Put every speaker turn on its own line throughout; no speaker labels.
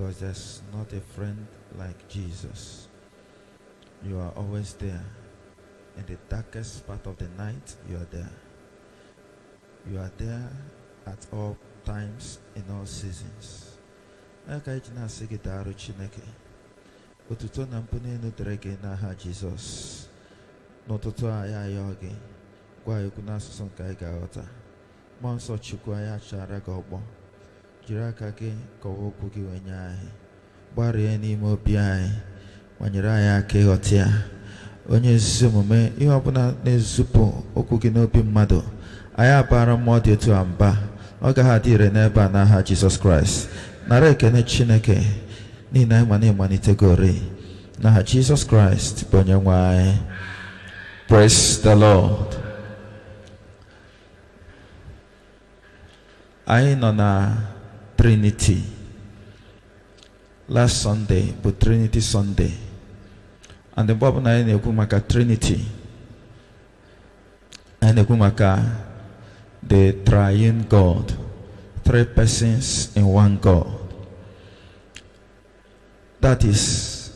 Because there's not a friend like Jesus. You are always there. In the darkest part of the night, you are there. You are there at all times, in all seasons. Aka iji na-asị gị daalụ Chineke. Otuto na mpụnụ enu dịrị gị n'aha Jizọs. N'ụtụtụ a ya ayọ gị. Gwa ya okwu n'asụsụ nke anyị ga-aghọta. Mmụọ nsọ Chukwu anyị achara gị ọgbọ. Jiri aka gị kọwaa okwu gị wee nye anyị. Gbarie n'ime obi anyị. Manyere anyị aka ịghọta ya. Onye ezi omume ihe ọbụla na-ezupụ okwu gị n'obi mmadụ. Anyị abara mmụọ dị etu a mba. Ọ gaghị adị ire n'ebe a n'aha Jizọs Kraịst. Nara ekene Chineke niile anyị ma na-emalitegori n'aha Jizọs Kraịst bụ onye nwe anyị. Praise the Lord. Anyị nọ na Trinity. Last Sunday bụ Trinity Sunday. And mgbe ọbụla anyị na-ekwu maka Trinity, anyị na-ekwu maka the triune God, three persons in one God. That is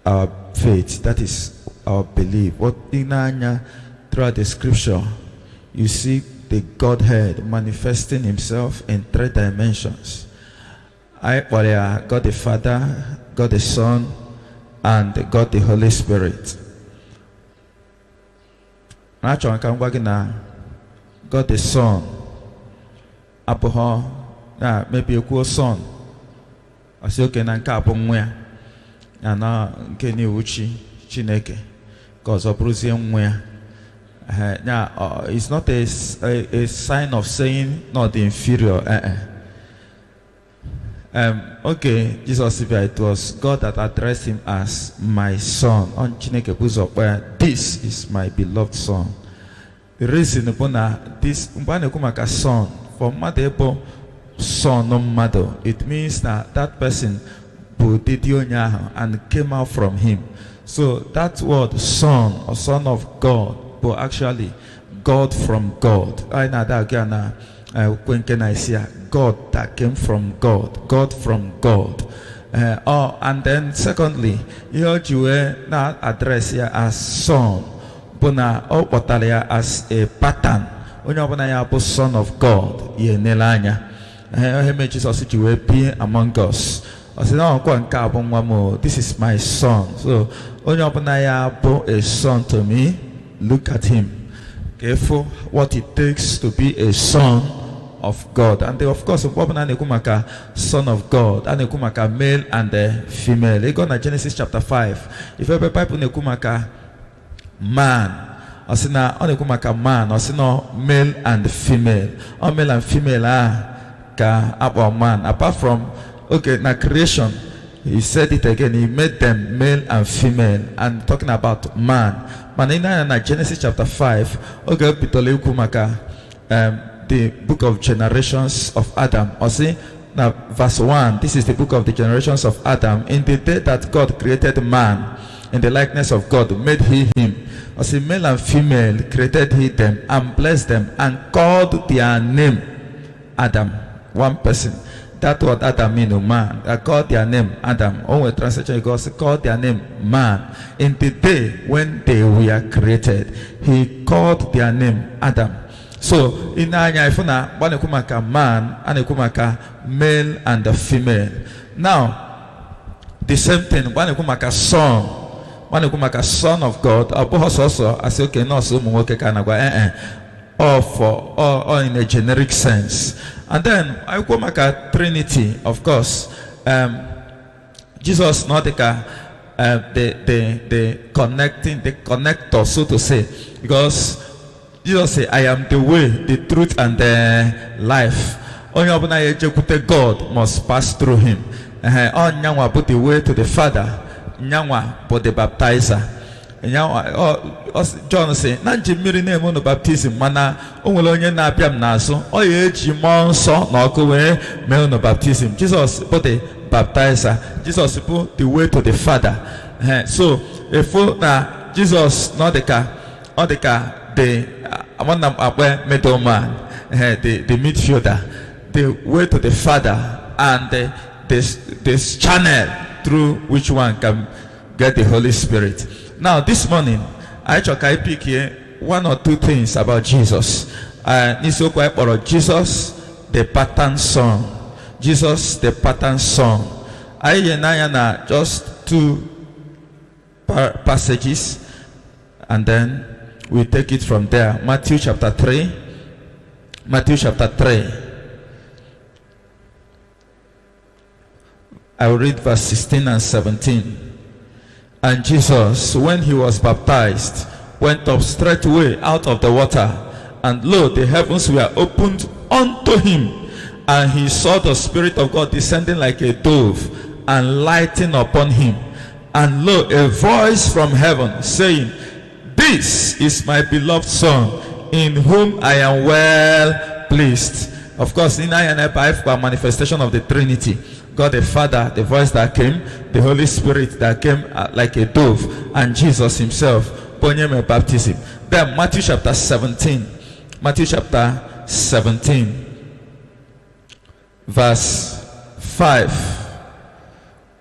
our faith, that is our belief. What in anya throughout the scripture, you see the Godhead manifesting himself in three dimensions. God the Father, God the Son, and God the Holy Spirit. God the Son, maybe a cool son. I say, okay, Nankapumwea, and nke ni uchi Chineke, because of Brusian where. Now, it's not a sign of saying not the inferior. Okay, Jesus said it was God that addressed him as my son. On Chineke Buzop, where this is my beloved son. The reason upon this Umbanekumaka son, for Madebo son no matter, it means that person and came out from him. So that word son or son of God, but actually God from God. I know that again. When can I say God that came from God, God from God. And then secondly, you now address here as son, but now as a pattern. When you son of God, you nelanya. Jesus will be among us. I said, no, this is my son. So when you a son to me, look at him. Careful what it takes to be a son of God. And of course, son of God, and male and female. They go to Genesis chapter 5. If you have a Bible, man, or say man, or say no male and female. Or male and female man. Apart from now creation, he said it again. He made them male and female, and talking about man. Man in Genesis chapter 5. The book of generations of Adam. Or see now verse 1. This is the book of the generations of Adam. In the day that God created man, in the likeness of God made he him. Or see male and female created he them, and blessed them, and called their name Adam. One person. That word Adam means man. I called their name Adam. Only translation God called their name man. In the day when they were created, he called their name Adam. So in anya ifuna banekumaka man anekumaka male and female. Now the same thing banekumaka son. Banekumaka son of God. Also I say okay no so muwoke kanagwa or in a generic sense. And then I go back at Trinity, of course. Jesus not the connector, so to say, because Jesus say, I am the way, the truth, and the life. Only God must pass through him. Nyangwa put the way to the Father. Nyangwa put the baptizer. John say, Nanji miri name on the baptism, mana, only na piam naso, or ye monso, no go away, me no baptism. Jesus put the baptizer, Jesus put the way to the Father. So, if Jesus not the car, or the car, the one up middleman, the midfielder, the way to the Father, and this channel through which one can get the Holy Spirit. Now this morning, I pick here one or two things about Jesus. Jesus, the pattern song. Jesus, the pattern song. I just two passages, and then we take it from there. Matthew chapter 3. Matthew chapter 3. I will read verse 16 and 17. And Jesus, when he was baptized, went up straightway out of the water, and lo, the heavens were opened unto him, and he saw the Spirit of God descending like a dove and lighting upon him. And lo, a voice from heaven saying, This is my beloved Son, in whom I am well pleased. Of course, in INF, manifestation of the Trinity. God the Father, the voice that came, the Holy Spirit that came like a dove, and Jesus himself, baptism. Then Matthew chapter 17. Matthew chapter 17. Verse 5.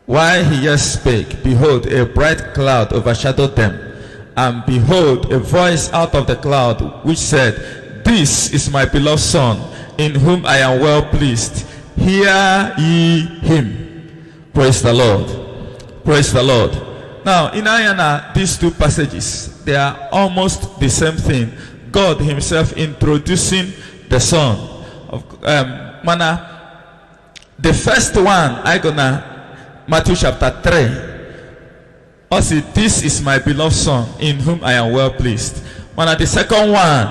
While he yet spake, behold, a bright cloud overshadowed them. And behold, a voice out of the cloud, which said, This is my beloved Son, in whom I am well pleased. Hear ye him. Praise the Lord. Praise the Lord. Now, in Ayana, these two passages, they are almost the same thing. God himself introducing the Son. The first one, Matthew chapter 3. Also, this is my beloved Son, in whom I am well pleased. The second one,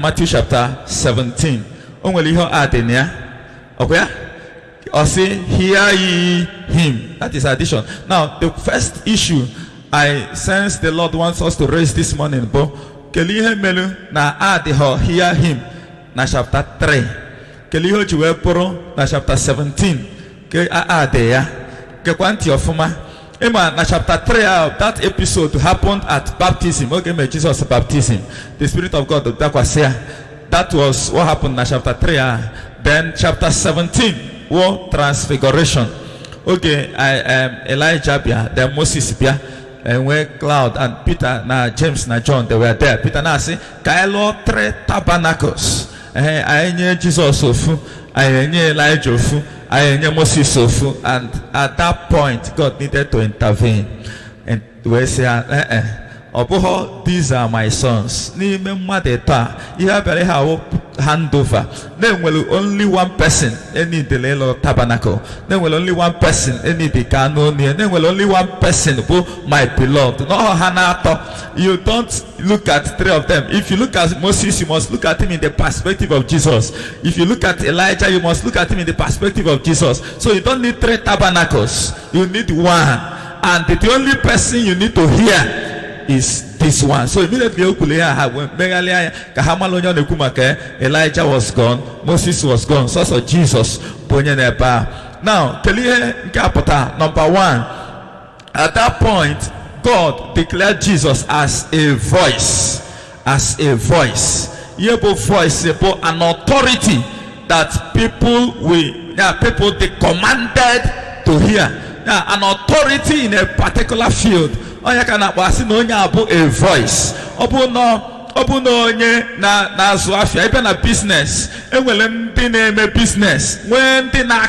Matthew chapter 17. Okay? Or say, hear ye him. That is addition. Now, the first issue I sense the Lord wants us to raise this morning, but hear him na chapter 3. Keliho juweporo na chapter 17. Ke ya. Ke kwanti ofuma. Na chapter 3, that episode happened at baptism. Okay, Jesus' baptism. The Spirit of God, that was what happened in chapter 3. Then chapter 17, war transfiguration. Okay, Elijah bia, then Moses bia, and where cloud and Peter, na James, na John, they were there. Peter na say, Kaelo 3 tabernacles. I knew Jesus ofu, I knew Elijah ofu, I knew Moses ofu, and at that point, God needed to intervene. And we say, these are my sons. You have a handover. Then will only one person any the tabernacle. Then will only one person any the canon. Then will only one person who my beloved. No Hanato. You don't look at three of them. If you look at Moses, you must look at him in the perspective of Jesus. If you look at Elijah, you must look at him in the perspective of Jesus. So you don't need 3 tabernacles. You need one. And the only person you need to hear is this one. So immediately Elijah was gone, Moses was gone, so Jesus. Now, number 1, at that point, God declared Jesus as a voice. As a voice. Voice, an authority that people they commanded to hear. An authority in a particular field. A voice. Na business. Business. When they na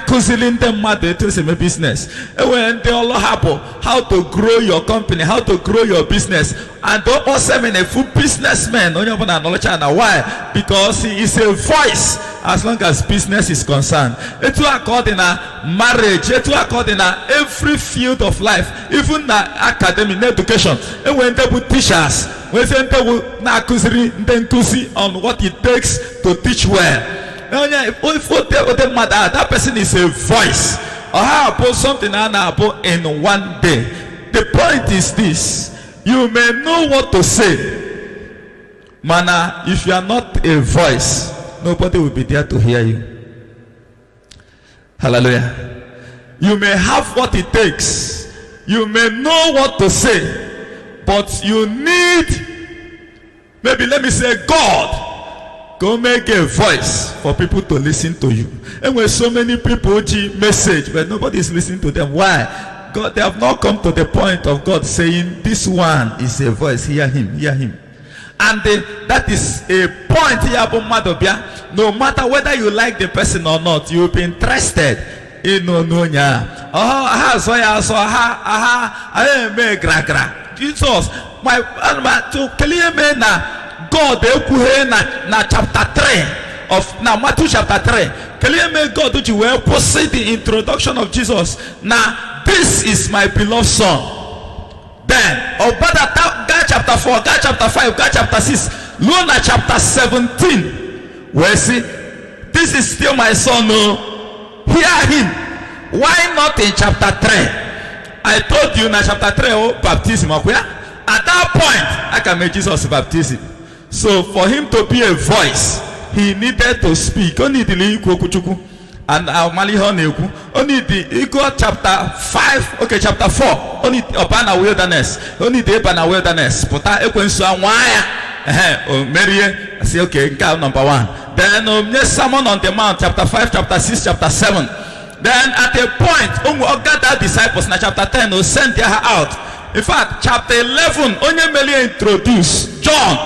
business. When they all how to grow your company, how to grow your business. And don't also mean a full businessman. Why? Because he is a voice. As long as business is concerned, it will accord in a marriage, it will accord in every field of life, even the academic education. And when they would teach us, when they will on what it takes to teach well. That person is a voice. Or how about something in one day? The point is this: you may know what to say, if you are not a voice, nobody will be there to hear you. Hallelujah. You may have what it takes. You may know what to say. But you need, maybe let me say, God go make a voice for people to listen to you. And when so many people message, but nobody is listening to them. Why? God, they have not come to the point of God saying, this one is a voice, hear him, hear him. And that is a point here. No matter whether you like the person or not, you'll be interested in Jesus, my to clear God na chapter 3 of now Matthew chapter 3. Clear God that you will proceed the introduction of Jesus. Now this is my beloved son. Then God chapter 4, God chapter 5, God chapter 6, Luna chapter 17. Where see, this is still my son. No, hear him. Why not in chapter 3? I told you in chapter 3, baptism. At that point, I can make Jesus baptism. So for him to be a voice, he needed to speak. Only the and only the chapter 5, okay, chapter 4, only upon wilderness, only the upon wilderness. But I Mary, I say, okay, count number 1. Then Sermon on the Mount, chapter 5, chapter 6, chapter 7. Then at a point, gather disciples in chapter 10 sent her out. In fact, chapter 11, only Mary introduced John.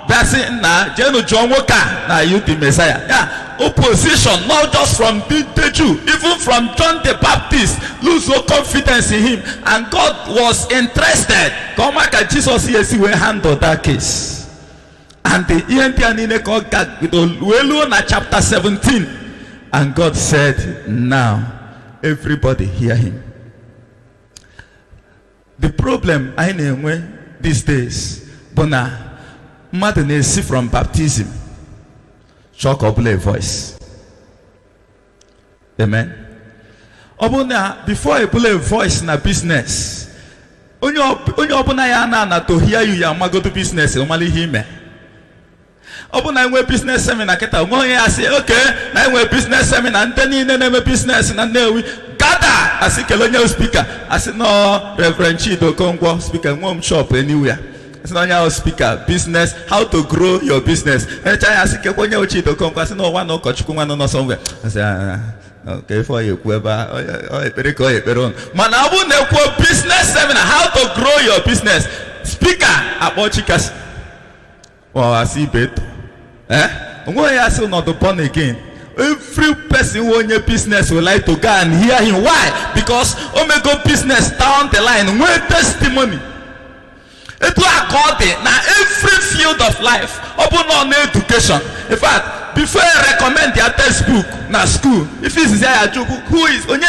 That's it now. John Walker, now you the Messiah. Yeah, opposition, not just from the Jew, even from John the Baptist, lose no confidence in him. And God was interested. Come back at Jesus, yes, he will handle that case. And the chapter 17. And God said, now, everybody hear him. The problem I know these days, but now, mother see from baptism, shock or play voice. Amen. Before I play voice in a business, only open na to hear you, ya go to business, only him. Open I business seminar. I say, okay, I business seminar, and then in business, and then we gather. I say, colonial speaker. I said, no, Reverend Chido Kongwa speaker, home shop anywhere. I said, no, speaker, business, how to grow your business. I said, Chido Kongwa. I said, no, one no coach, one no somewhere. I said, okay, for you, whoever, man, I won't business seminar, how to grow your business. Speaker, about chicas. Oh, I see better. Why are you not born again? Every person who owns a business will like to go and hear him. Why? Because Omega business down the line with testimony. It will according now every field of life. Open on education. In fact, before I recommend their textbook na school, if it's who is onye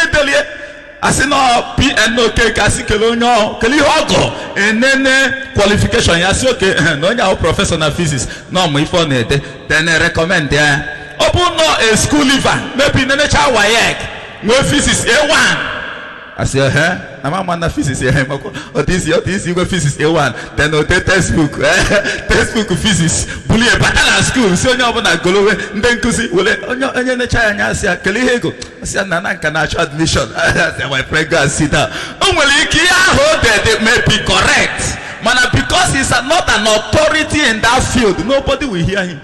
I say no PNOK kasi kelonyo keli hogo enene qualification ya say okay no nya professor na physics no mo ifo na then recommend there open no a school leaver maybe nene cha WAEC no physics A1 I say na mama na physics or this you go physics A1 then no textbook textbook physics bully e batala school so nya obo na golowe ndenkusi wole onye ne cha nya say keli hego say na nka na admission my pregnant sit down they may be correct man because he's not an authority in that field nobody will hear him.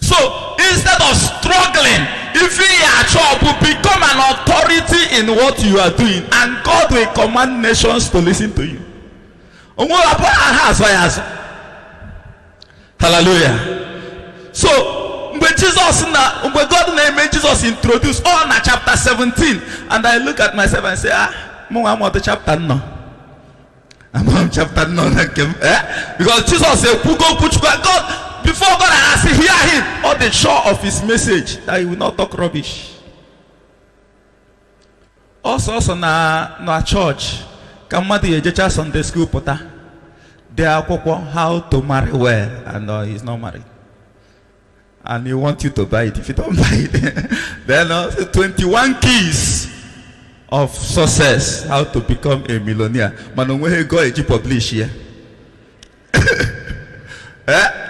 So instead of struggling, if you are trouble, become an authority in what you are doing, and God will command nations to listen to you. Hallelujah. So when God named Jesus introduced on chapter 17, and I look at myself and say, I'm on the chapter no. I'm on chapter no, because Jesus said, God. Before God has to hear him on the shore of his message that he will not talk rubbish. Also na church, Kamadi Ejecha Sunday school pota. They are how to marry well, and he's not married. And he want you to buy it. If you don't buy it, then 21 keys of success, how to become a millionaire. Man, when he go to publish here. I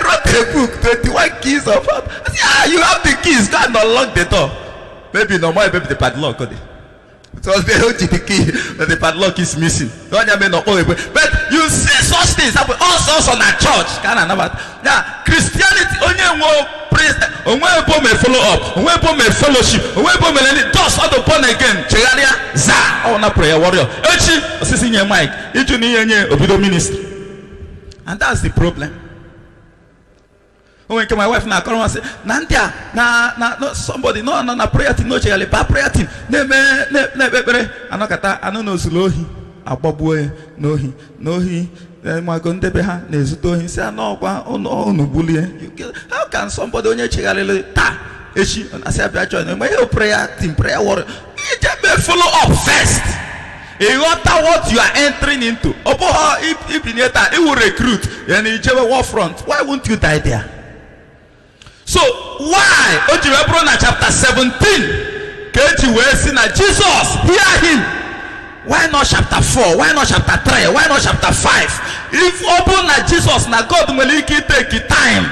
wrote a book, 21 keys of heart. I said, you have the keys, can't unlock the door. Maybe no more, maybe the padlock. So they hold the key, but the padlock is missing. But you see such things happen also on a church. Now, Christianity only will praise, only may follow up, only may fellowship, only may just out born again. Chegaria, za, on a prayer warrior. Echi, assisting your mic, into the ministry. And that's the problem. When my wife now come and say, Nandia, no somebody, no prayer team, no chale, ba prayer team. Ne anokata, ano zulohi, abobwe, nohi, my gondebeha, nezutohi, say no bulie. How can somebody onye chale ta? Echi, I say I join my prayer team, prayer warrior. You just follow up first. In what you are entering into. If it will recruit, and in war front, why won't you die there? So why? Chapter 17. Jesus, hear him. Why not chapter 4? Why not chapter 3? Why not chapter 5? If open Jesus, now God will take time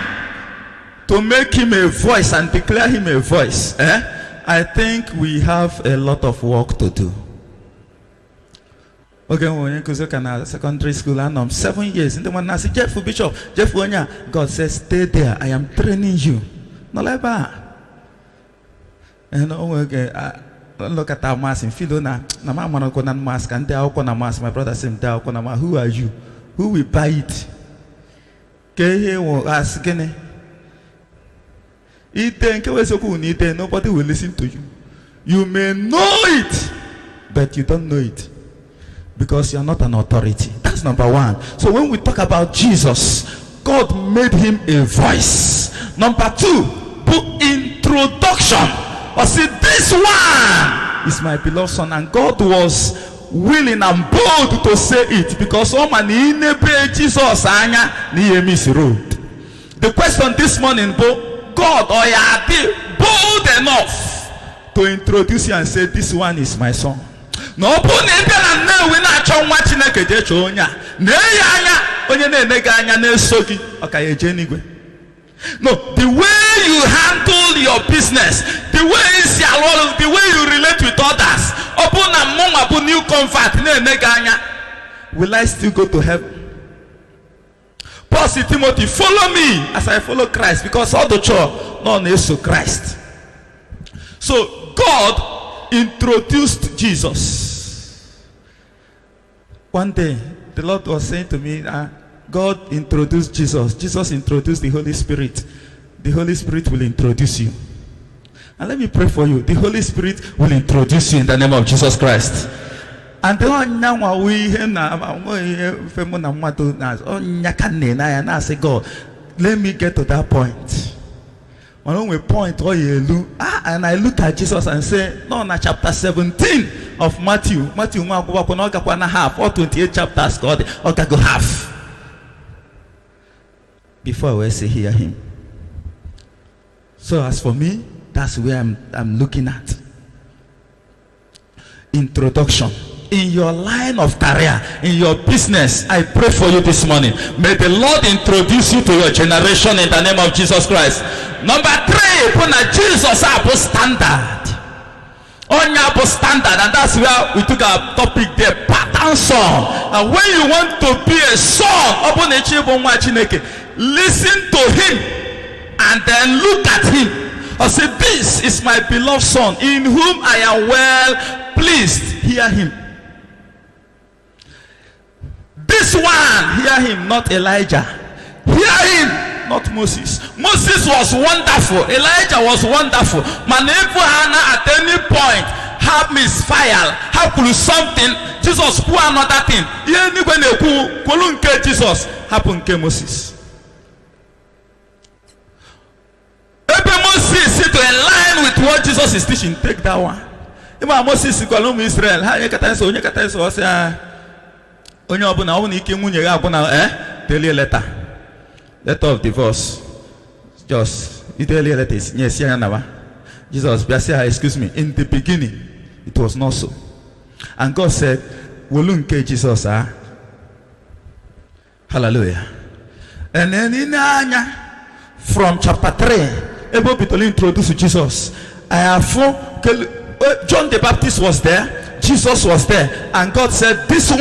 to make him a voice and declare him a voice. I think we have a lot of work to do. Okay, when you go secondary school, I'm 7 years. And the one I say, Jeff Bishop, Jeff Wonya, God says, stay there. I am training you. No like that. And look at our mass in Philona. Namama no mask and there na mask. My brother said, who are you? Who will buy it? Okay, will ask again. Nobody will listen to you. You may know it, but you don't know it. Because you are not an authority. That's number one. So when we talk about Jesus, God made him a voice. Number two, put introduction. Or say, this one is my beloved son. And God was willing and bold to say it. Because Jesus road. The question this morning, God, or you bold enough to introduce you and say, this one is my son. No, the way you handle your business, the way you relate with others, upon new comfort, will I still go to heaven? Paul said, Timothy, follow me as I follow Christ, because all the church none is to Christ. So God introduced Jesus. One day, the Lord was saying to me, God introduced Jesus. Jesus introduced the Holy Spirit. The Holy Spirit will introduce you. And let me pray for you. The Holy Spirit will introduce you in the name of Jesus Christ. And I say, God, let me get to that point. And I look at Jesus and say, no, na chapter 17 of Matthew. Matthew, half or 28 chapters, God, okay, go half. Before I will say, hear him. So as for me, that's where I'm looking at. Introduction. In your line of career, in your business, I pray for you this morning. May the Lord introduce you to your generation in the name of Jesus Christ. Number 3, put Jesus up standard. On your standard, and that's where we took our topic there, pattern song. And when you want to be a son, listen to him and then look at him. I say, this is my beloved son, in whom I am well pleased. Hear him. This one, hear him, not Elijah. Hear him, not Moses. Moses was wonderful. Elijah was wonderful. Manefu Hannah at any point have misfire, have could something. Jesus pour another thing. Jesus happen to Moses. Moses is to align with what Jesus is teaching. Take that one. Even Moses is calling Israel. Onye ọbụna ọ na ike nwunye ya abụna tell letter of divorce. Just tell letter. Yes, Jesus say, excuse me, in the beginning it was not so. And God said, Wolunke Jesus hallelujah. And then in from chapter 3, able to introduce Jesus. I have John the Baptist was there. Jesus was there, and God said, this one,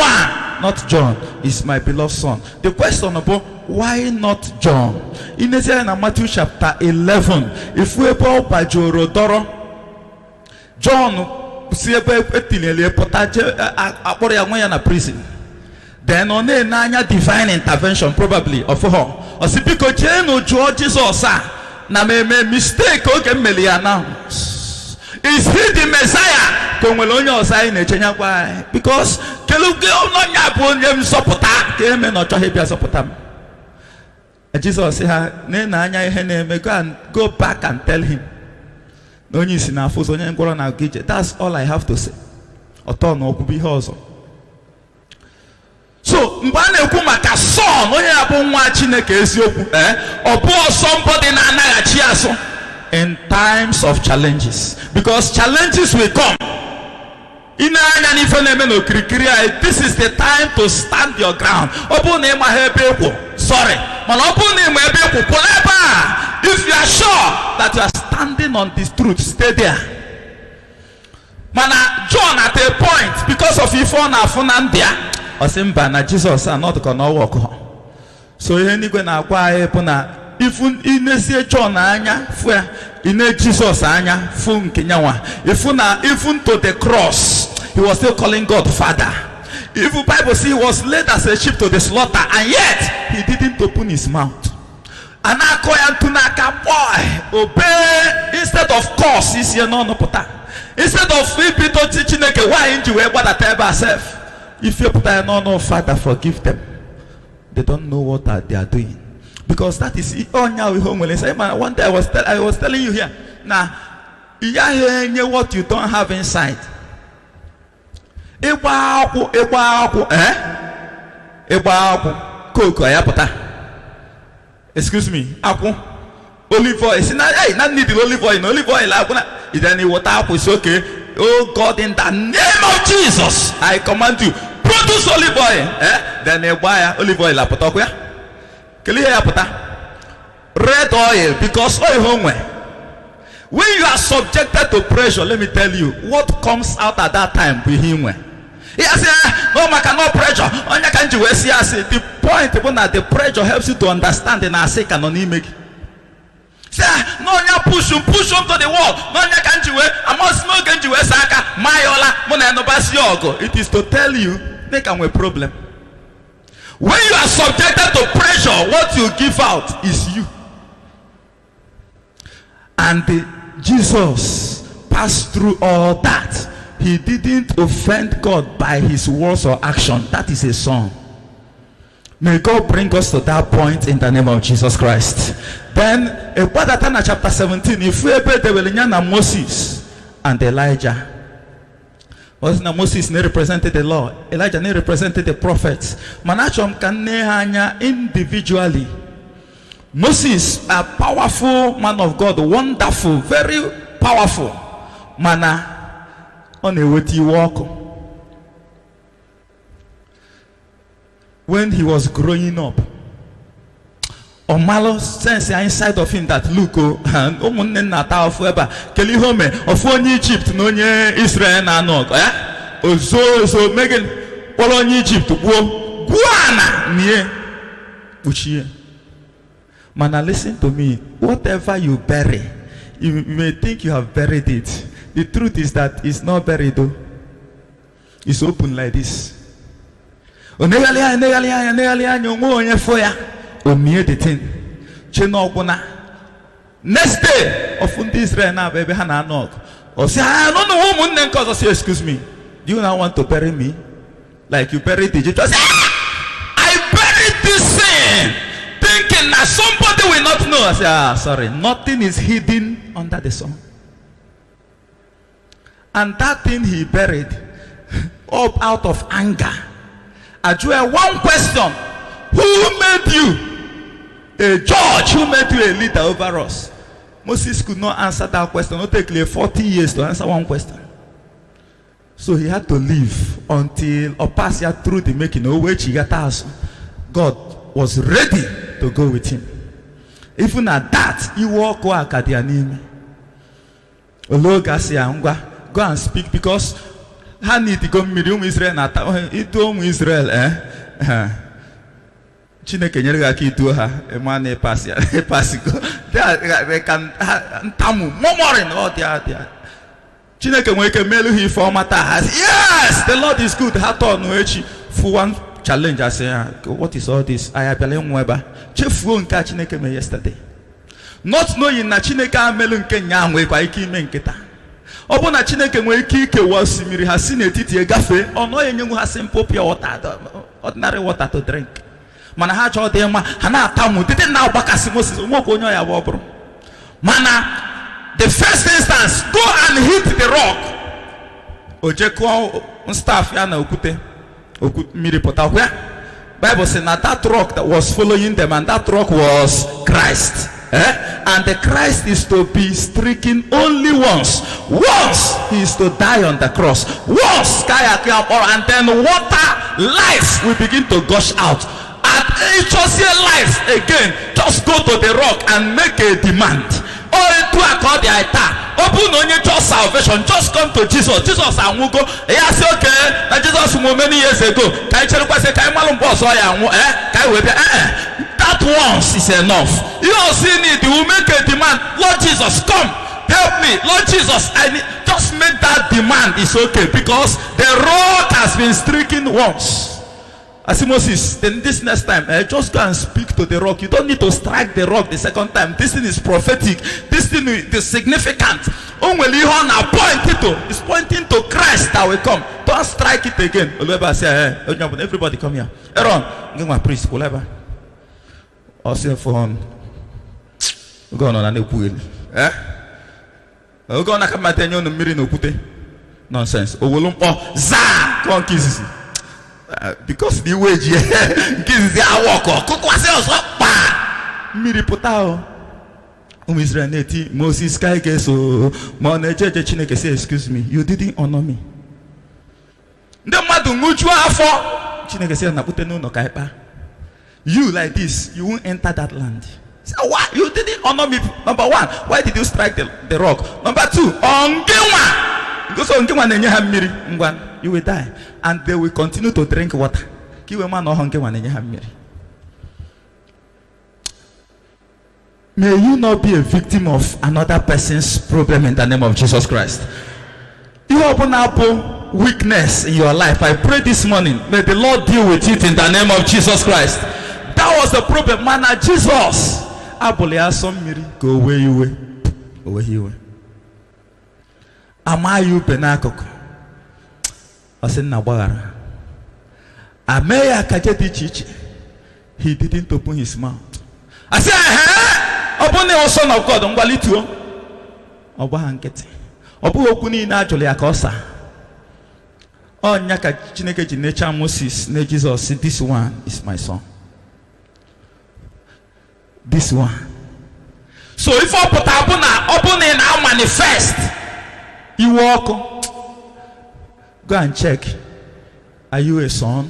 not John, is my beloved son. The question about why not John? In Matthew chapter 11, if we go by Jorodoro, John prison. Then on a divine intervention, probably of her. Or see, because Jesus or na me mistake okay meliana. Is he the Messiah? Because Jesus said, go back and tell him. That's all I have to say. So, mbane kumaka son, somebody in times of challenges, because challenges will come. This is the time to stand your ground. Sorry, if you are sure that you are standing on this truth, stay there. Mana John at a point, because of Ifona Funandia, Osimba na Jesus are not gonna walk. So if in John anya fue in Jesus anya fun kinyawa. Even to the cross, he was still calling God Father. If the Bible says he was led as a sheep to the slaughter, and yet he didn't open his mouth. And boy, obey instead of course. Instead of people teaching why ain't you what I self. If you put no Father, forgive them. They don't know what they are doing. Because that is one day I was telling you here. Now, what you don't have inside. Excuse me, olive oil. Not need the olive oil. Olive oil. Then water is okay. Oh God, in the name of Jesus, I command you, produce olive oil. Then olive oil. Red oil, because oil homeway. When you are subjected to pressure, let me tell you what comes out at that time with him. He said, no, I cannot pressure. The point that the pressure helps you to understand and I say cannot make. Say, no, you push him to the wall. No, you can't you. I must not get you. It is to tell you, make a problem. When you are subjected to pressure, what you give out is you. And Jesus passed through all that. He didn't offend God by his words or action. That is a song. May God bring us to that point in the name of Jesus Christ. Then, in chapter 17, if we ever Moses and Elijah. Moses represented the law. Elijah represented the prophets. Manachom can individually. Moses, a powerful man of God, wonderful, very powerful. Mana on a witty walk. When he was growing up, Omalo sense inside of him that look and forever Kelihome of one Egypt no Israel na no so Megan Polon Egypt Guana near Uchie. Mana, listen to me. Whatever you bury, you may think you have buried it. The truth is that it's not buried though. It's open like this. The thing. Next day, of Israel now, baby, Hannah knock. Or say, I don't know woman then cause I say, excuse me. Do you now want to bury me? Like you buried the Egypt? I buried this sin, thinking that somebody will not know. I say, sorry, nothing is hidden under the sun. And that thing he buried up out of anger. I drew one question. Who made you a judge? Who made you a leader over us? Moses could not answer that question. It took 40 years to answer one question. So he had to leave until Opasia through the making of which he got us. God was ready to go with him. Even at that, he walked at the anime. Go and speak, because ha need go mmiri ụmụ Israel na-ata ituo ụmụ Israel Chineke nyere gị aka ituo ha ma na ịpasị go ntamu murmuring Chineke nwere ike melu ha ife ọma taa. Yes, the Lord is good. Ha turn echi for one challenge. I say, what is all this? I have been weba. Chefuo nke Chineke me yesterday. Not knowing na Chineke amelu nke nya nwere kwa ike ime nketa. Ọ bụ na Chineke nwere ike ikewa osimiri ha si n'etiti egafe, ọ nọ enyenwu ha simple pure water, ordinary water to drink. Mana ha chọọ dị mma, ha na-atamu dịdị na agbakasị Moses, ụmụokwu onye ya bụ ọbụrụ. Mana the first instance, go and hit the rock. Ojeko staff ya na okwute mmiri pụta where Bible says that rock that was following them, and that rock was Christ. And the Christ is to be stricken only once. Once he is to die on the cross. Once and then water, life will begin to gush out. And just your life again, just go to the rock and make a demand. Open on your just salvation, just come to Jesus. Jesus and we'll go. Yes, okay. That Jesus many years ago. That once is enough. You don't see need. You will make a demand. Lord Jesus, come. Help me. Lord Jesus, I need. Just make that demand. It's okay. Because the rock has been stricken once. I see Moses, then this next time, just go and speak to the rock. You don't need to strike the rock the second time. This thing is prophetic. This thing is significant. It's pointing to Christ that will come. Don't strike it again. Everybody come here. Aaron, give my priest, whatever. I'll say for him. We're going on a pool. We're going to come at the mirror. Nonsense. Oh, za! Come on, kiss. Because the wage gives the walk Miripotao Israel neti Moses kai keso Moneje Chineke say excuse me, you didn't honor me. The madu mutual afọ Chineke say na pute no kaipa. You like this, you won't enter that land. So why you didn't honor me? Number one, why did you strike the rock? Number two, you will die, and they will continue to drink water. May you not be a victim of another person's problem in the name of Jesus Christ. You open up weakness in your life. I pray this morning, may the Lord deal with it in the name of Jesus Christ. That was the problem, man. Jesus, go away you way, away you way. Am I you penakoko? I said Nabara. Ameya kajeti chichi. He didn't open his mouth. I said, open the son of God. Mbalitu. Oba hanketi. Obu okuni na jole akosa. Oh nyaka chineke ji nature Moses ne Jesus. This one is my son. This one. So if I put open in now manifest. You walk. Go and check. Are you a son?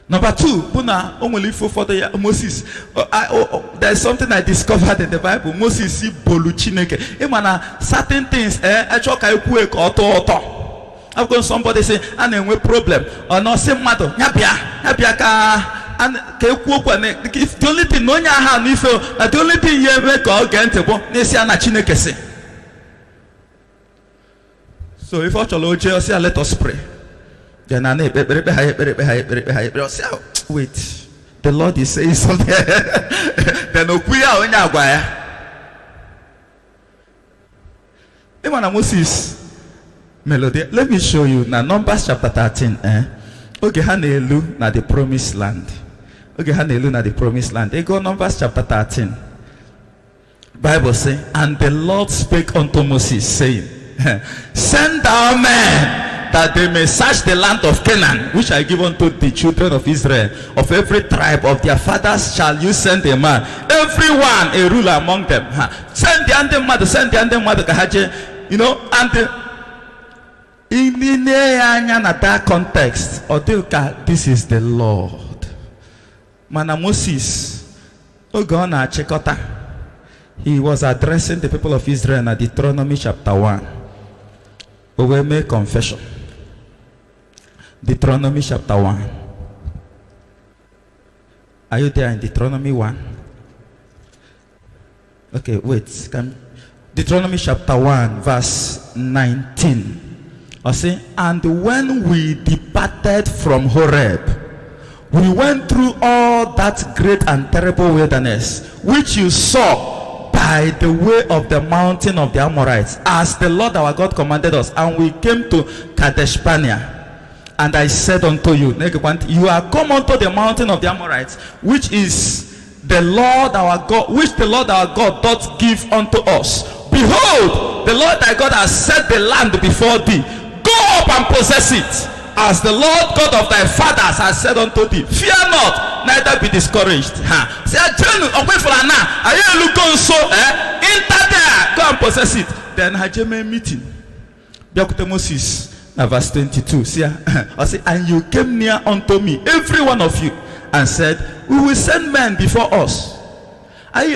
Number two, Puna only for the Moses. There's something I discovered in the Bible. Moses see boluchineke. Imana certain things. I choke I quick auto. I've got somebody say, "And then we problem or no same matter." Yapia ka. And if the only thing no nya ha ni feel that the only thing you make go get to nesi ana chineke say. So if I say let us pray. Then I wait. The Lord is saying something. Then Moses melody. Let me show you now. Numbers chapter 13. Okay, Hanelu na the promised land. Okay, Hanelu na the promised land. They go Numbers chapter 13. Bible say, and the Lord spake unto Moses, saying, send thou men that they may search the land of Canaan, which I give unto the children of Israel. Of every tribe of their fathers shall you send a man, everyone a ruler among them. Send the mother, you know, and in that context, this is the Lord. Mana Moses, he was addressing the people of Israel at Deuteronomy chapter 1. We will make confession. Deuteronomy chapter 1. Are you there in Deuteronomy 1? Okay, wait. Deuteronomy chapter 1, verse 19. I say, and when we departed from Horeb, we went through all that great and terrible wilderness, which you saw by the way of the mountain of the Amorites, as the Lord our God commanded us. And we came to Kadesh Barnea. And I said unto you, you are come unto the mountain of the Amorites, which is the Lord our God, which the Lord our God doth give unto us. Behold, the Lord thy God has set the land before thee. Go up and possess it, as the Lord God of thy fathers has said unto thee. Fear not, neither be discouraged. Say, enter there, go and possess it. Then Hajime meeting. Biakute Moses. Verse 22. See, I say, and you came near unto me, every one of you, and said, we will send men before us. And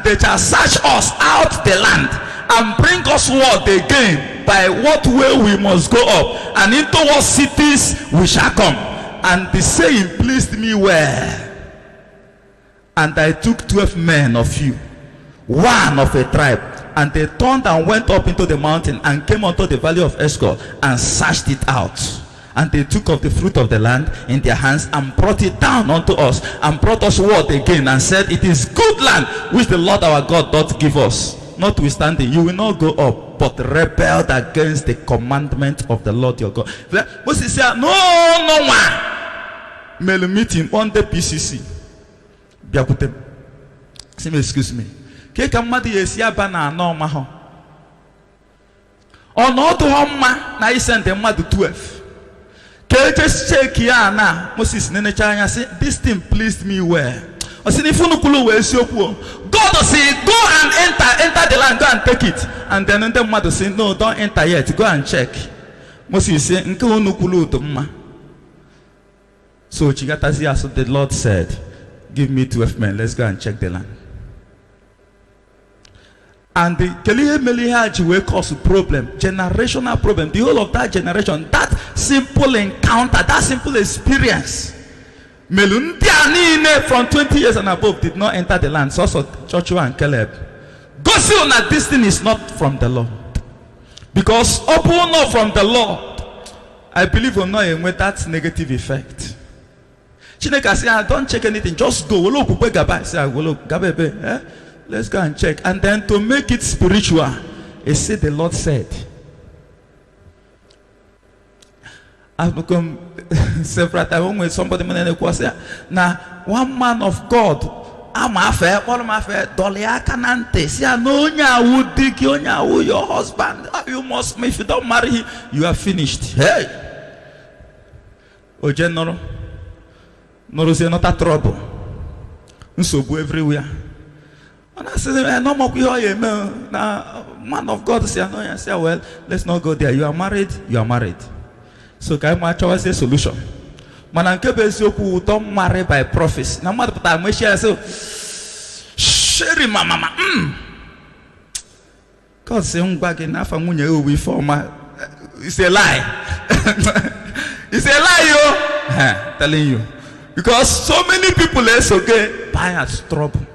they shall search us out the land and bring us word again by what way we must go up, and into what cities we shall come. And the saying pleased me well. And I took 12 men of you, one of a tribe, and they turned and went up into the mountain and came unto the valley of Eshcol and searched it out. And they took of the fruit of the land in their hands and brought it down unto us, and brought us word again and said, it is good land which the Lord our God doth give us. Notwithstanding, you will not go up, but rebelled against the commandment of the Lord your God. Moses said, no one. Mele meeting on the PCC. Excuse me. Keka mmadụ yesi aba na anọ ma ho. Ọnọdụ ho mma na isende mmadụ 12. Keje check ya na Moses nenecha anya say, this thing pleased me well. Osinifunu kulu we esiokwu. God say, go and enter the land, go and take it. And then the mmadụ say, no, don't enter yet, go and check. Moses say, nke unu kulu to mma. So Chigatazi, so the Lord said, give me 12 men, let's go and check the land. And the Kelihe Melihaji will cause a problem, generational problem. The whole of that generation, that simple encounter, that simple experience, Melundianine from 20 years and above did not enter the land. So also Joshua and Caleb. Go see that this thing is not from the Lord. Because upon not from the Lord, I believe will not with that negative effect. Chineke say, don't check anything, just go. Say, let's go and check. And then to make it spiritual, he said, the Lord said. I've become several times when somebody say, now one man of God, I'm affair, all my affair, Dolia Canante, see, no, would dig your husband. You must, if you don't marry him, you are finished. Hey, oh, general, no, say not a trouble. So everywhere. And I said, no more now, man of God say, no, I say, well, let's not go there. You are married, you are married. So can I choose a solution? Man, I'm don't marry by prophecy. Now, mother, but I'm say, Sherry, mama, God say, back enough, I'm going for my. It's a lie. It's a lie, yo. Telling you. Because so many people is okay, buy us trouble.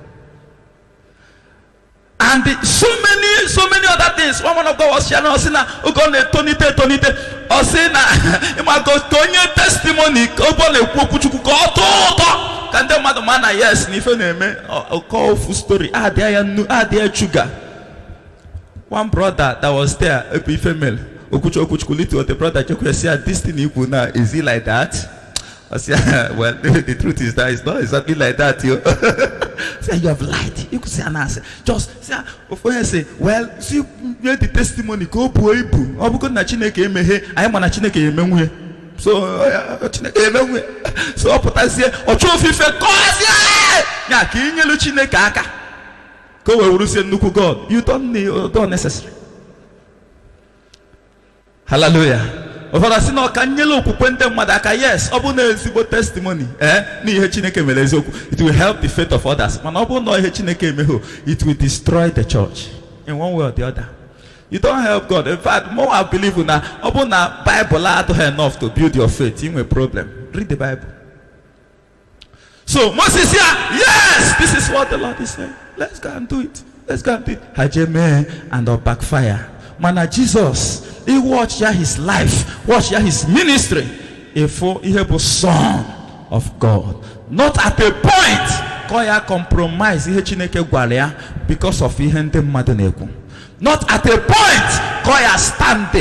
And so many other things. One man of God was sharing, who going to tonite, or say na, you might go to testimony, can the mother man, yes, if you name a call full story, there sugar. One brother that was there, a female, or the brother, you say, this thing you put now, is he like that? I say, well, the truth is that it's not exactly like that. You say, you have lied. You could say an answer. Just say, before I say, well, see, the testimony, go boy, boo. I'm going to Chineke mehe. I am on a Chineke mewe. So, Chineke mewe. So, I say, or trophy for cause. Yeah, King Chineke. Go where you say, Nuku God. You don't need, don't necessary. Hallelujah. Yes, testimony. It will help the faith of others. It will destroy the church in one way or the other. You don't help God. In fact, more I believe in that. Open the Bible enough to build your faith. You have a problem. Read the Bible. So Moses here, yes, this is what the Lord is saying. Let's go and do it. Let's go and do it. Hajime and the backfire. Man, Jesus, he watched his life, watched his ministry. He was son of God. Not at a point koya compromise because of not at a point koya stand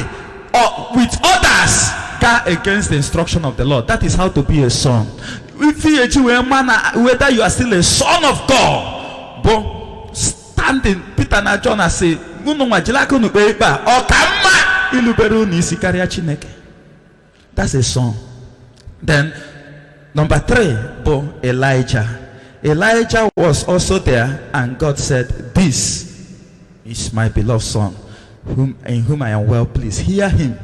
or with others go against the instruction of the Lord. That is how to be a son. Whether you are still a son of God, but standing Peter and John say that's a son. Then number 3, Elijah. Elijah was also there, and God said, this is my beloved son, in whom I am well pleased. Hear him.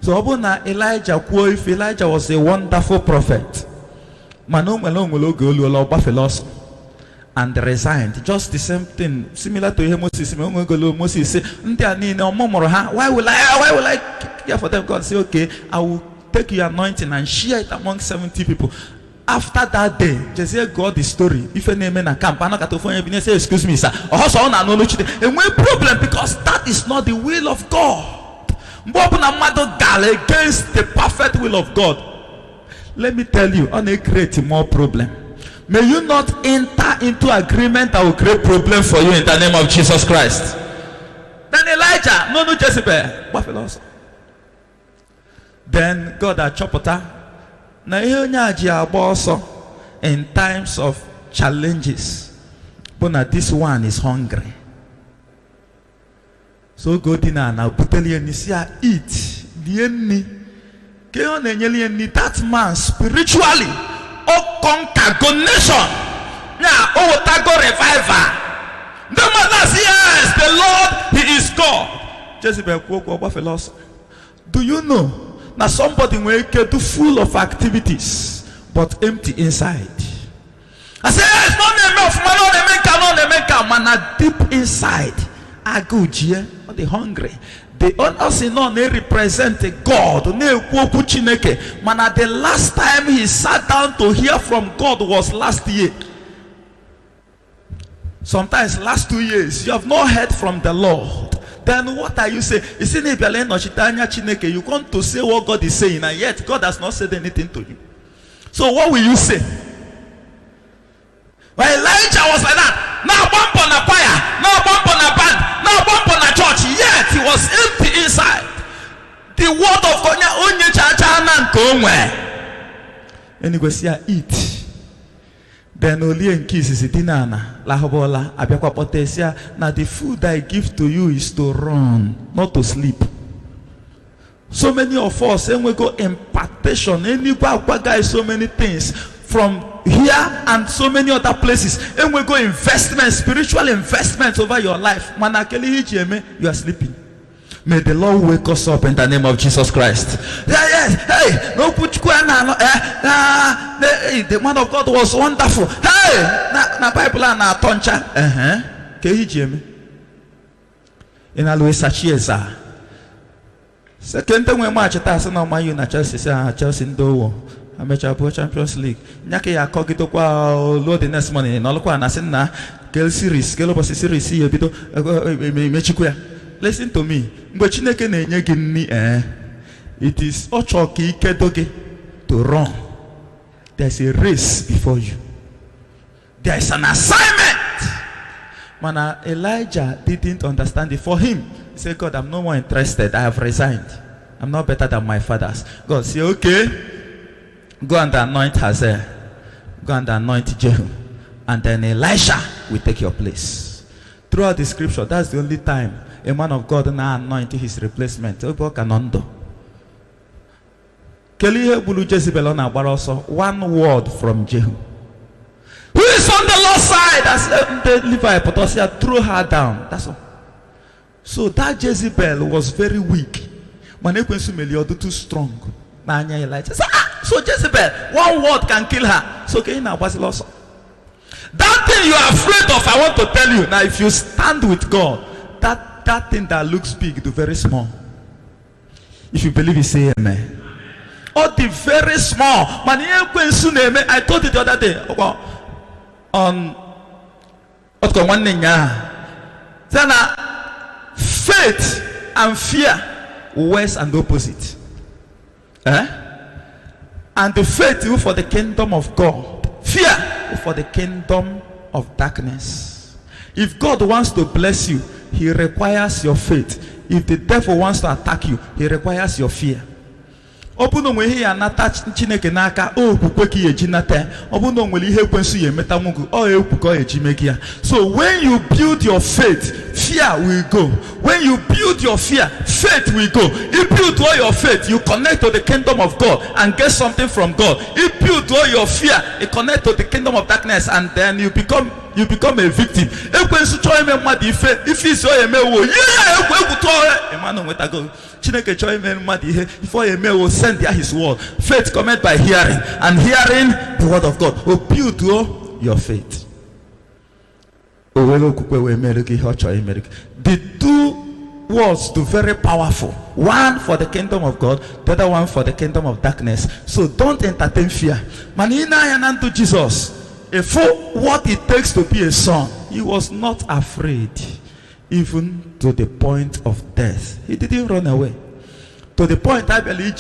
So Elijah, if Elijah was a wonderful prophet, and resigned, just the same thing, similar to Moses. Moses said, why will I care for them? God said, okay, I will take your anointing and share it among 70 people. After that day, just hear God the story. If a name in a camp, I'm not going to say, excuse me, sir. Also, and one problem, because that is not the will of God. Against the perfect will of God. Let me tell you, on a create more problem. May you not enter into agreement that will create problem for you in the name of Jesus Christ. Then Elijah, no Jezebel. Then God had chopota. In times of challenges, but this one is hungry. So go dinner now, eat. That man spiritually, conquer go nation. Now, go revival. The mother says, yes, the Lord, He is God. Jezebel, do you know? Now somebody will get full of activities, but empty inside. I say, yes, man, deep inside. I go here, but they hungry. They honestly know they represent a God. Man, the last time he sat down to hear from God was last year. Sometimes last 2 years, you have not heard from the Lord. Then what are you saying? You want to say what God is saying, and yet God has not said anything to you. So what will you say? Well, Elijah was like that. Now bump on a fire, now bump on a band, now bump on a church. Yet he was empty inside. The word of God, anyway, see, eat. Then only in kisses it dinana la hobola abiakwa potesia. Now the food I give to you is to run, not to sleep. So many of us, and we go impartation, and we go so many things from here and so many other places, and we go investment, spiritual investment over your life. You are sleeping. May the Lord wake us up in the name of Jesus Christ. Yes, hey, no put the man of God was wonderful. Hey, na Bible na toncha. KGM. In always sachieza. Second time we match ta se na Man U na Chelsea ndo Amateur Champions League. Nyake ya kogito kwa load the next morning. Na lokwa na sin na kel series, kel boss series ye bito mechikuya. Listen to me. It is to run. There's a race before you. There is an assignment. Man, Elijah didn't understand it. For him, he said, God, I'm no more interested. I have resigned. I'm not better than my fathers. God said, okay, go and anoint Hazael. Go and anoint Jehu. And then Elisha will take your place. Throughout the scripture, that's the only time a man of God now anointed his replacement. One word from Jehu. Who is on the Lord's side? I said, Levi, but throw her down. That's all. So that Jezebel was very weak. Too strong. So Jezebel, one word can kill her. So that thing you are afraid of, I want to tell you. Now, if you stand with God, that that thing that looks big to very small. If you believe it, say amen. Or the very small. I told you the other day on one thing. Then faith and fear worse and opposite. And the faith for the kingdom of God, fear for the kingdom of darkness. If God wants to bless you, he requires your faith. If the devil wants to attack you, he requires your fear. So when you build your faith, fear will go. When you build your fear, faith will go. You build all your faith, you connect to the kingdom of God and get something from God. You build all your fear, you connect to the kingdom of darkness, and then you become a victim. If will send his word. Faith comes by hearing, and hearing the word of God. Will build your faith. The two words are very powerful. One for the kingdom of God, the other one for the kingdom of darkness. So don't entertain fear. Man, to Jesus, for what it takes to be a son, he was not afraid, even to the point of death. He didn't run away. To the point, I believe,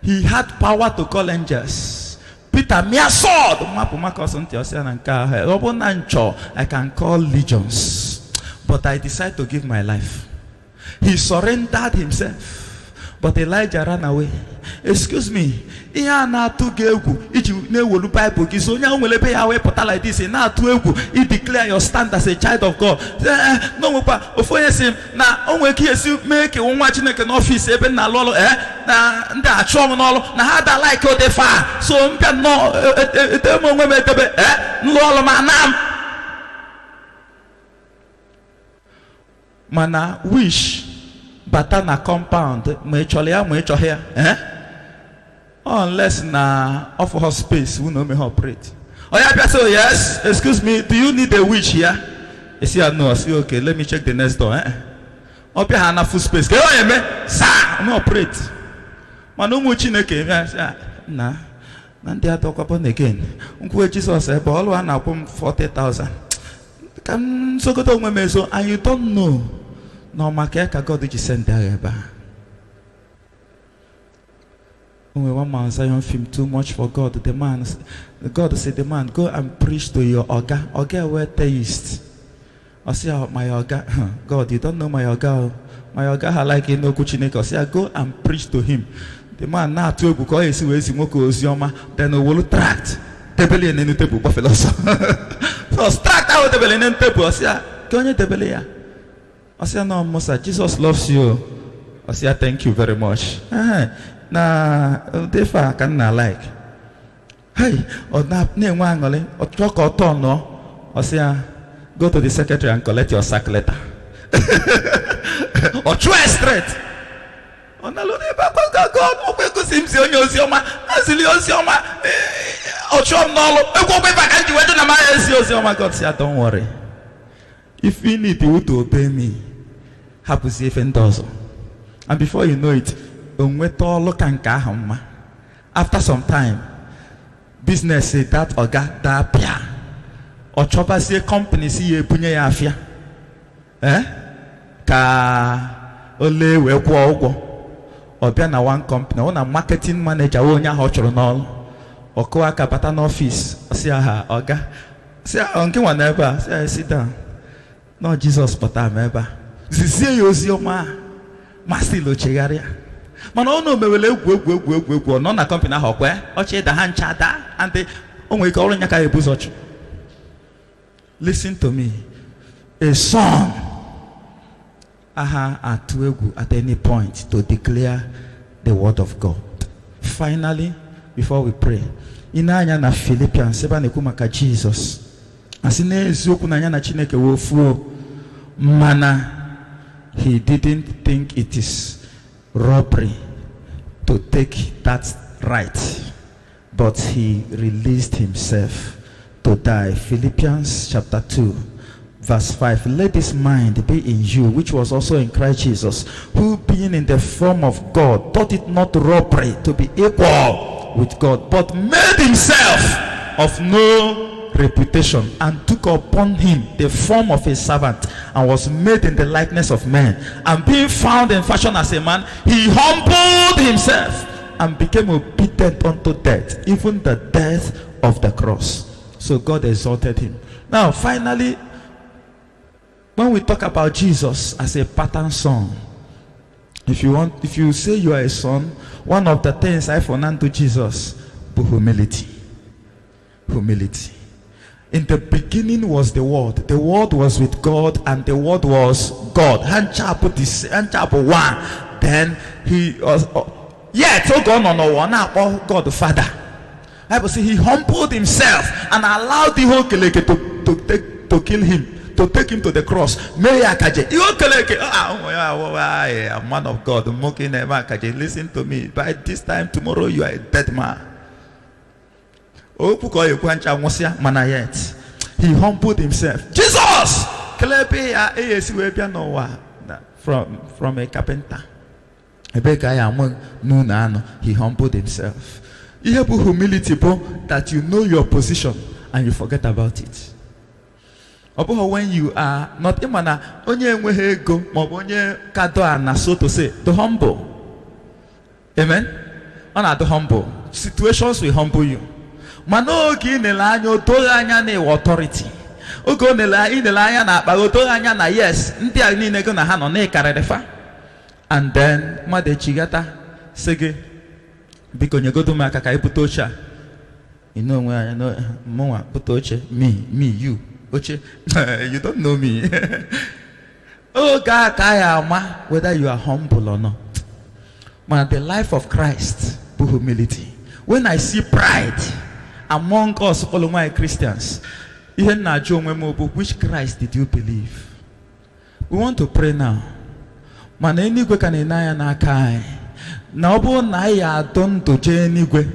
he had power to call angels. Peter, mere sword. I can call legions. But I decided to give my life. He surrendered himself. But Elijah ran away. Excuse me. He declare your stand as a child of God. No, make an office even na like so mana wish batana compound unless na offer her space, we know me how operate. Oh yeah, so yes, excuse me, do you need a witch here? You see, no, I say okay, let me check the next door. Up here na full space. Oh yeah, me, sir, no operate. Manu muchineke, na they are talk upon again. Uncle Jesus said, but all one na 40,000. Can so go to me so, and you don't know. No, my care God did you send there. When one man say film too much for God, God said, the man, go and preach to your Oga. Oga were taste. I say, my Oga, God, you don't know my Oga. My Oga like no kuchineko. I say, go and preach to him. The man now to book all his ways, then will tract. Table in the table, buffalo. So start out the belly and table. I say, can you table here? I say, no, Musa, Jesus loves you. I say, thank you very much. Na defa can na like. Hey, or nap name one or talk or turn no. Or say, go to the secretary and collect your sack letter. Or try straight. Oh no, God, go sim si onyo sioma, asili sioma. Or chom no, go back and you went to my sioma. God say, don't worry. If you need you to obey me, happy safe and dozen. And before you know it, after some time, business say that or got that pia or chopper say company see a punya afia ka ole we kwa or be na one company on a marketing manager onya hochoro no or ko aka pattern office say aha oga say onke one never say sit down no Jesus but am ever see you see ma masilo chegaria. Man, oh no, me will go no na company how where or che the hand chada and the only calling yaka buzoch. Listen to me. A song at any point to declare the word of God. Finally, before we pray, inanya na Philippians seba nekumaka Jesus. Asine ezoku na na Chineke wo fu mana he didn't think it is robbery to take that right, but he released himself to die. Philippians chapter 2 Verse 5, let this mind be in you, which was also in Christ Jesus, who being in the form of God, thought it not robbery to be equal with God, but made himself of no reputation, and took upon him the form of a servant, and was made in the likeness of men. And being found in fashion as a man, he humbled himself, and became obedient unto death, even the death of the cross. So God exalted him. Now finally, when we talk about Jesus as a pattern son, if you say you are a son, one of the things I found unto Jesus was humility. Humility. In the beginning was the Word. The Word was with God, and the Word was God. Chapter 1. Then he was yet God the Father. Bible says he humbled himself and allowed the whole Keleke to kill him, to take him to the cross. A man of God, listen to me. By this time tomorrow you are a dead man. He humbled himself. Jesus! From a carpenter. He humbled himself. You have humility, that you know your position and you forget about it. When you are not so to say, to humble. Amen? To humble. Situations will humble you. Authority. Yes. And then Mother Chigata Sege because you go to Makaka Putocha. You know where I know Moa Putoche, me, you. Oche, you don't know me. Oh God, whether you are humble or not. Man, the life of Christ, humility. When I see pride among us following Christians, which Christ did you believe? We want to pray now. Man, anyway can inaya na kai. Na obo na ya don to je anyway.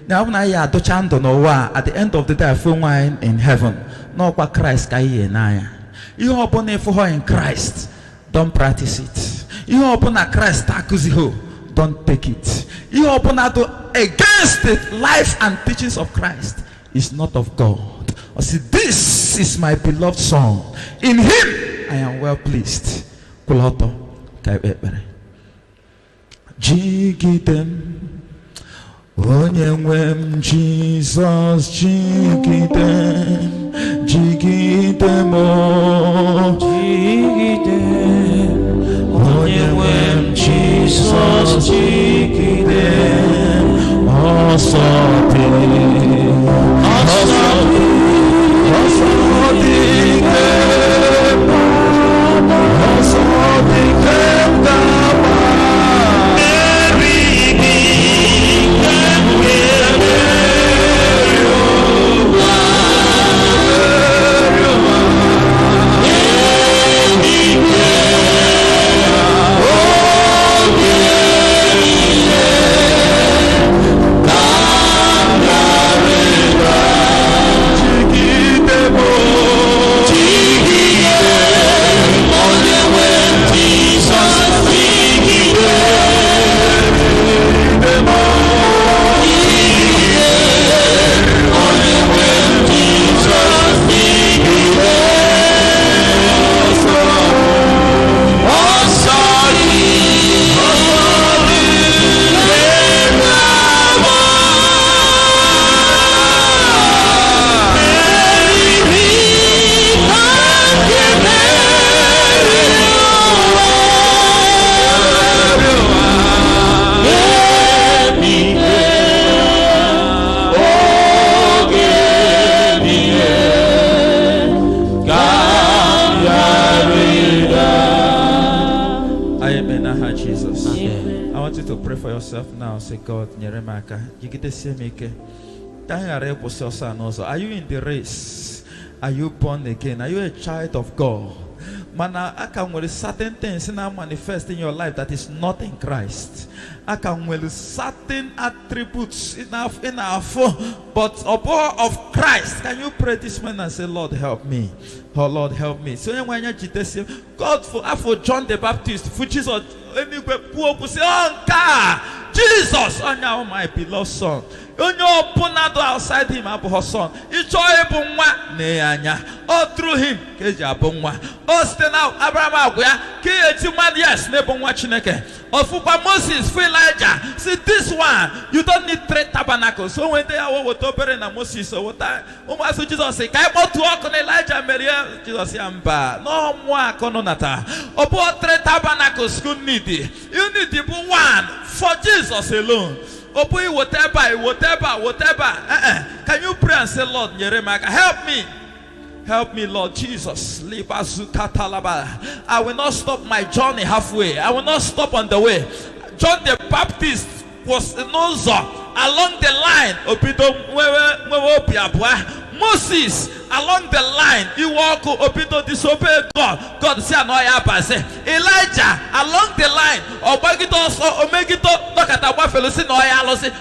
Na obo na ya do chando no wa. At the end of the day, I feel wine in heaven. No kwa Christ kai inaya. You obo na for in Christ, don't practice it. You obo na Christ akuziho, don't take it. You obo na to against the life and teachings of Christ is not of God. I say, this is my beloved Son. In him I am well pleased. Kuloto. Jigidem Onyemwem Jesus Jigidem Jigidem Jigidem Onyemwem Jesus Jigidem Asate say, God, are you in the race? Are you born again? Are you a child of God? Mana aka nwere certain things now manifest in your life that is not in Christ. Aka nwere certain attributes in our but of Christ. Can you pray this morning and say, Lord, help me? Oh, Lord, help me. So when you God for John the Baptist, for Jesus, Jesus, oh my beloved son. Onye ọbụna do outside him abụghị son. Ịchọ ịbụ nwa na-anya. All through him ka eji abụ nwa. O site na Abraham agwa ya ka eji mmadụ yes na-ebu nwa Chineke. Ọfụkwa Moses for Elijah. See this one, you don't need 3 tabernacles. So when they are with obere na Moses o wota. Ụmụazụ Jesus sị ka anyị kpọtụ ọkụ na Elijah mere ya. Jesus ya mba. No mwa akọ nọ nata. Ọ bụ 3 tabernacles you need. You need to be one for Jesus alone. Open whatever. Can you pray and say, Lord, help me? Help me, Lord Jesus. I will not stop my journey halfway. I will not stop on the way. John the Baptist was along the line. Moses along the line, he walked to disobey God. God said, "No, Elijah along the line,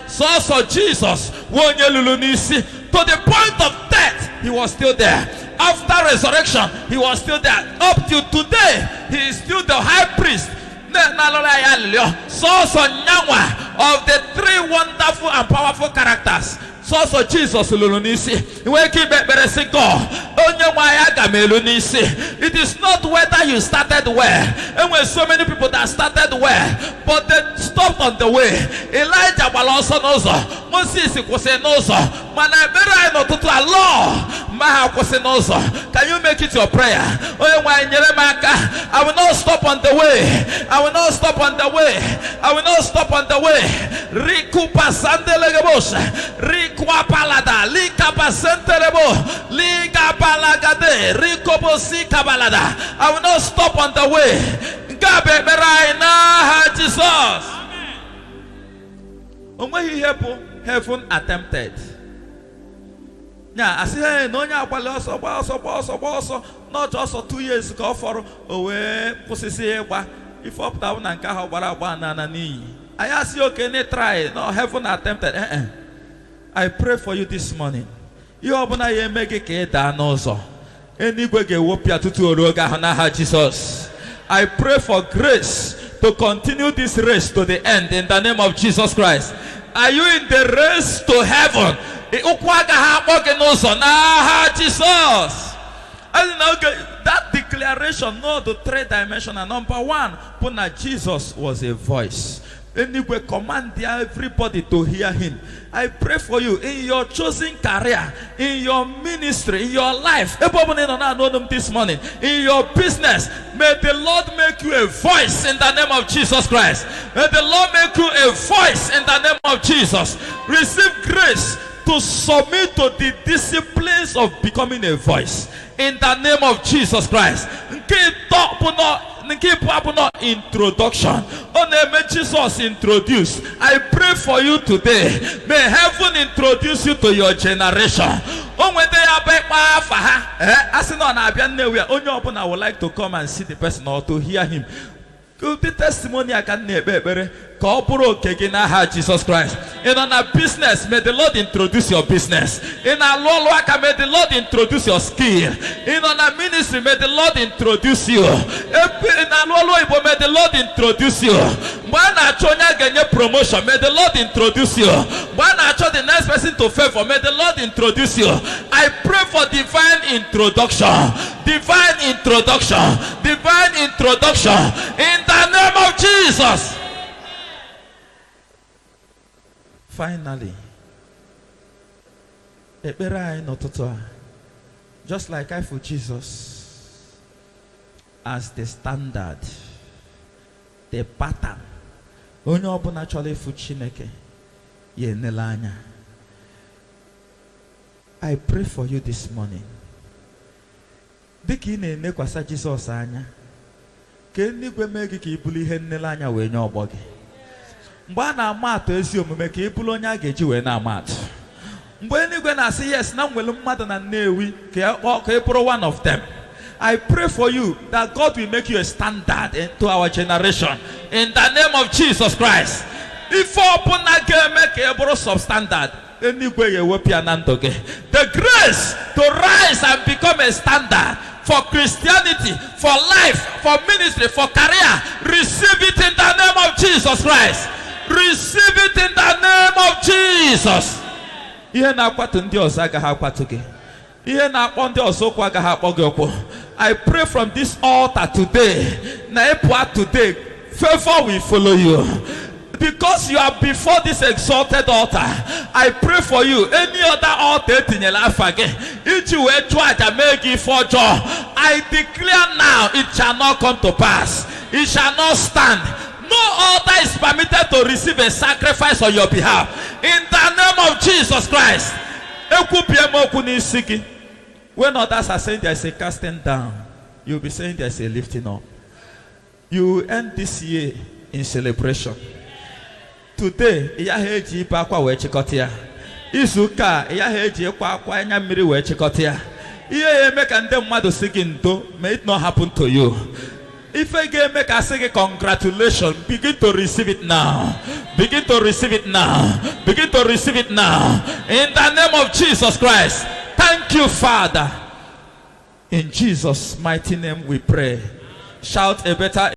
so Jesus, to the point of death, he was still there. After resurrection, he was still there. Up to today, he is still the high priest. Of the 3 wonderful and powerful characters. So Jesus Lulunisi. It is not whether you started well. And when so many people that started well, but they stopped on the way. Elijah was also knows. Moses was a knows. Can you make it your prayer? I will not stop on the way. I will not stop on the way. I will not stop on the way. Rikupa sandelegabosha. Rikwa palada. Lika basentelebo. Lika balagade. Rikobosi kabalada. I will not stop on the way. Gabe beraina Jesus. When he heaven attempted. Yeah, I say, no, also, not just for 2 years ago for away, if up down and I ask you, can you try? No, heaven attempted. I pray for you this morning. You open a make a danozo. Jesus. I pray for grace to continue this race to the end in the name of Jesus Christ. Are you in the race to heaven? Jesus. That declaration, no, the 3-dimensional. Number 1, Jesus was a voice. Anyway, command everybody to hear him. I pray for you in your chosen career, in your ministry, in your life. This morning, in your business, may the Lord make you a voice in the name of Jesus Christ. May the Lord make you a voice in the name of Jesus. Receive grace to submit to the disciplines of becoming a voice in the name of Jesus Christ. Introduction. Jesus introduced. I pray for you today. May heaven introduce you to your generation. I would like to come and see the person or to hear him. The testimony I can never. Jesus Christ. In our business, may the Lord introduce your business. In our work, may the Lord introduce your skill. In our ministry, may the Lord introduce you. In our may the Lord introduce you. When I get promotion, may the Lord introduce you. When I the next person to favor, may the Lord introduce you. I pray for divine introduction. Divine introduction. Divine introduction. In the name of Jesus. Finally, just like I for Jesus as the standard, the pattern. I pray for you this morning. Jesus anya. Mgbe a na-ama atụ ezi omume ka ịbụrụ onye a ga-eji wee na-ama atụ. Mgbe eluigwe na-asị yes na nwere mmadụ na Nnewi ka ị bụrụ one of them. I pray for you that God will make you a standard into our generation. In the name of Jesus Christ. If open again, make a substandard. The grace to rise and become a standard for Christianity, for life, for ministry, for career. Receive it in the name of Jesus Christ. Receive it in the name of Jesus. I pray from this altar today, favor will follow you. Because you are before this exalted altar, I pray for you. Any other altar in your life again, I declare now it shall not come to pass. It shall not stand. No altar is permitted to receive a sacrifice on your behalf. In the name of Jesus Christ. When others are saying there is a casting down, you'll be saying there is a lifting up. You end this year in celebration. Today, Yaheji Bakwa Wechikotia. Izuka, Yaheji Kwakwa Nyamiri Wechikotia. Ye make and them mother singing though, may it not happen to you. If I get make a sing congratulations, begin to receive it now. Begin to receive it now. Begin to receive it now. In the name of Jesus Christ. Thank you, Father. In Jesus' mighty name we pray. Shout a better